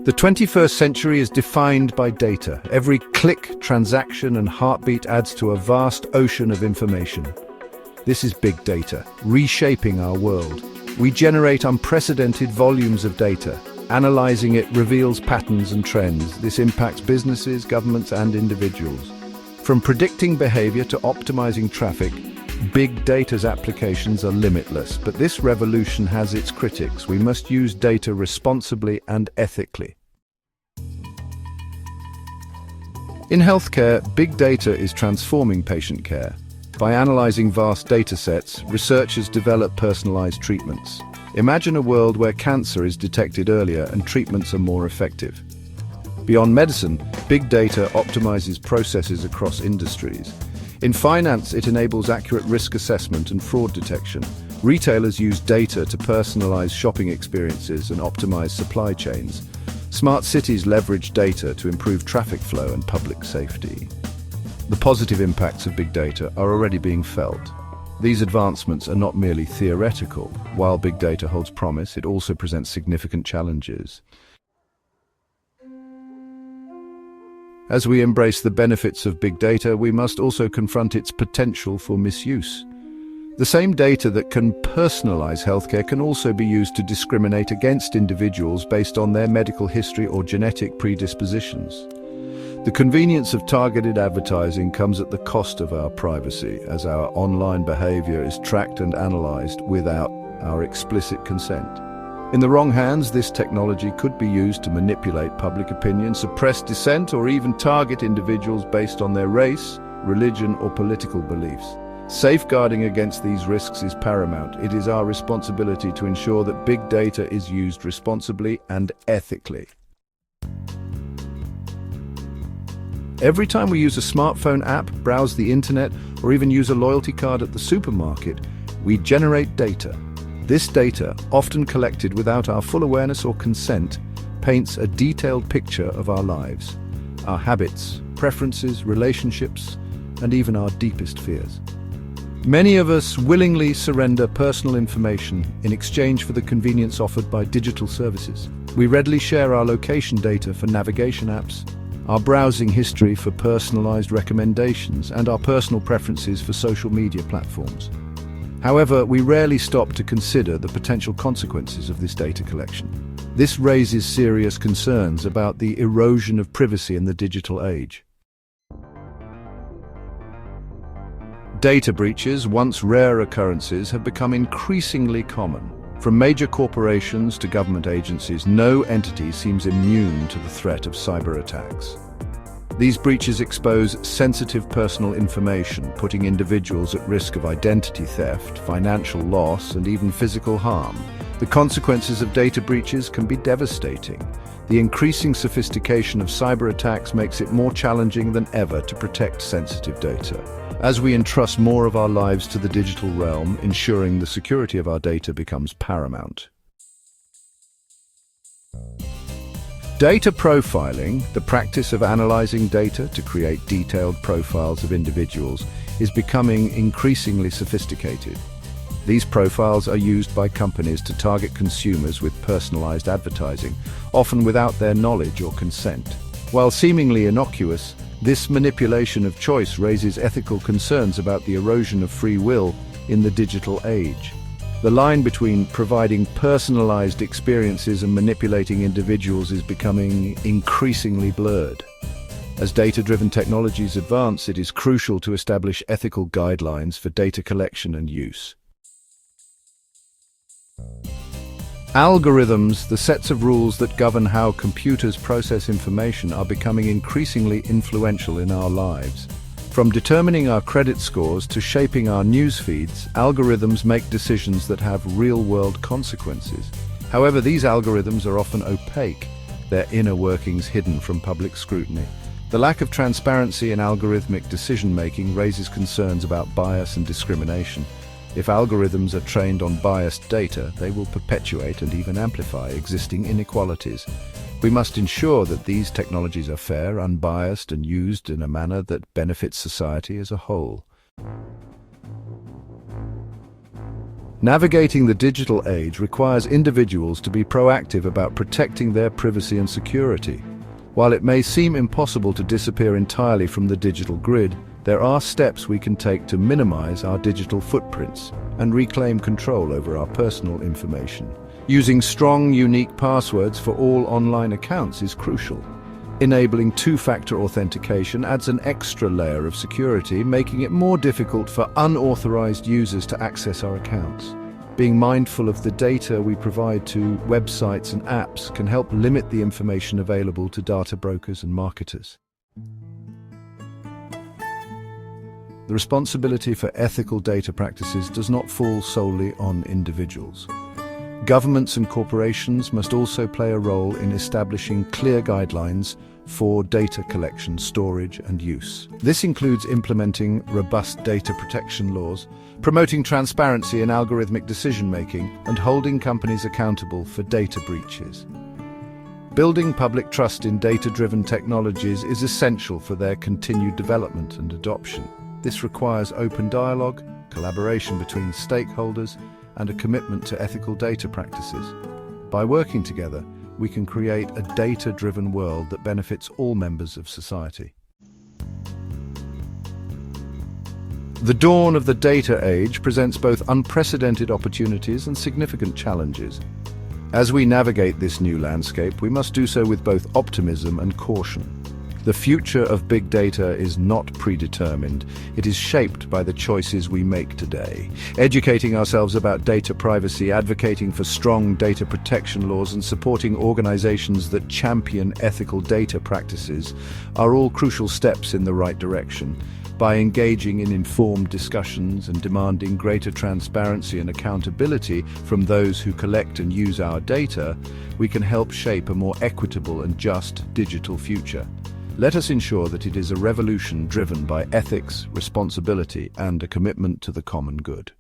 The 21st century is defined by data. Every click, transaction, and heartbeat adds to a vast ocean of information. This is big data, reshaping our world. We generate unprecedented volumes of data. Analyzing it reveals patterns and trends. This impacts businesses, governments, and individuals. From predicting behavior to optimizing traffic, big data's applications are limitless. But this revolution has its critics. We must use data responsibly and ethically. In healthcare, big data is transforming patient care. By analyzing vast data sets, researchers develop personalized treatments. Imagine a world where cancer is detected earlier and treatments are more effective. Beyond medicine, big data optimizes processes across industries. In finance, it enables accurate risk assessment and fraud detection. Retailers use data to personalize shopping experiences and optimize supply chains. Smart cities leverage data to improve traffic flow and public safety. The positive impacts of big data are already being felt. These advancements are not merely theoretical. While big data holds promise, it also presents significant challenges. As we embrace the benefits of big data, we must also confront its potential for misuse. The same data that can personalize healthcare can also be used to discriminate against individuals based on their medical history or genetic predispositions. The convenience of targeted advertising comes at the cost of our privacy, as our online behavior is tracked and analyzed without our explicit consent. In the wrong hands, this technology could be used to manipulate public opinion, suppress dissent, or even target individuals based on their race, religion, or political beliefs. Safeguarding against these risks is paramount. It is our responsibility to ensure that big data is used responsibly and ethically. Every time we use a smartphone app, browse the internet, or even use a loyalty card at the supermarket, we generate data. This data, often collected without our full awareness or consent, paints a detailed picture of our lives, our habits, preferences, relationships, and even our deepest fears. Many of us willingly surrender personal information in exchange for the convenience offered by digital services. We readily share our location data for navigation apps, our browsing history for personalized recommendations, and our personal preferences for social media platforms. However, we rarely stop to consider the potential consequences of this data collection. This raises serious concerns about the erosion of privacy in the digital age. Data breaches, once rare occurrences, have become increasingly common. From major corporations to government agencies, no entity seems immune to the threat of cyber attacks. These breaches expose sensitive personal information, putting individuals at risk of identity theft, financial loss, and even physical harm. The consequences of data breaches can be devastating. The increasing sophistication of cyber attacks makes it more challenging than ever to protect sensitive data. As we entrust more of our lives to the digital realm, ensuring the security of our data becomes paramount. Data profiling, the practice of analyzing data to create detailed profiles of individuals, is becoming increasingly sophisticated. These profiles are used by companies to target consumers with personalized advertising, often without their knowledge or consent. While seemingly innocuous, this manipulation of choice raises ethical concerns about the erosion of free will in the digital age. The line between providing personalized experiences and manipulating individuals is becoming increasingly blurred. As data-driven technologies advance, it is crucial to establish ethical guidelines for data collection and use. Algorithms, the sets of rules that govern how computers process information, are becoming increasingly influential in our lives. From determining our credit scores to shaping our news feeds, algorithms make decisions that have real-world consequences. However, these algorithms are often opaque, their inner workings hidden from public scrutiny. The lack of transparency in algorithmic decision-making raises concerns about bias and discrimination. If algorithms are trained on biased data, they will perpetuate and even amplify existing inequalities. We must ensure that these technologies are fair, unbiased, and used in a manner that benefits society as a whole. Navigating the digital age requires individuals to be proactive about protecting their privacy and security. While it may seem impossible to disappear entirely from the digital grid, there are steps we can take to minimize our digital footprints and reclaim control over our personal information. Using strong, unique passwords for all online accounts is crucial. Enabling two-factor authentication adds an extra layer of security, making it more difficult for unauthorized users to access our accounts. Being mindful of the data we provide to websites and apps can help limit the information available to data brokers and marketers. The responsibility for ethical data practices does not fall solely on individuals. Governments and corporations must also play a role in establishing clear guidelines for data collection, storage, and use. This includes implementing robust data protection laws, promoting transparency in algorithmic decision-making, and holding companies accountable for data breaches. Building public trust in data-driven technologies is essential for their continued development and adoption. This requires open dialogue, collaboration between stakeholders, and a commitment to ethical data practices. By working together, we can create a data-driven world that benefits all members of society. The dawn of the data age presents both unprecedented opportunities and significant challenges. As we navigate this new landscape, we must do so with both optimism and caution. The future of big data is not predetermined. It is shaped by the choices we make today. Educating ourselves about data privacy, advocating for strong data protection laws, and supporting organizations that champion ethical data practices are all crucial steps in the right direction. By engaging in informed discussions and demanding greater transparency and accountability from those who collect and use our data, we can help shape a more equitable and just digital future. Let us ensure that it is a revolution driven by ethics, responsibility, and a commitment to the common good.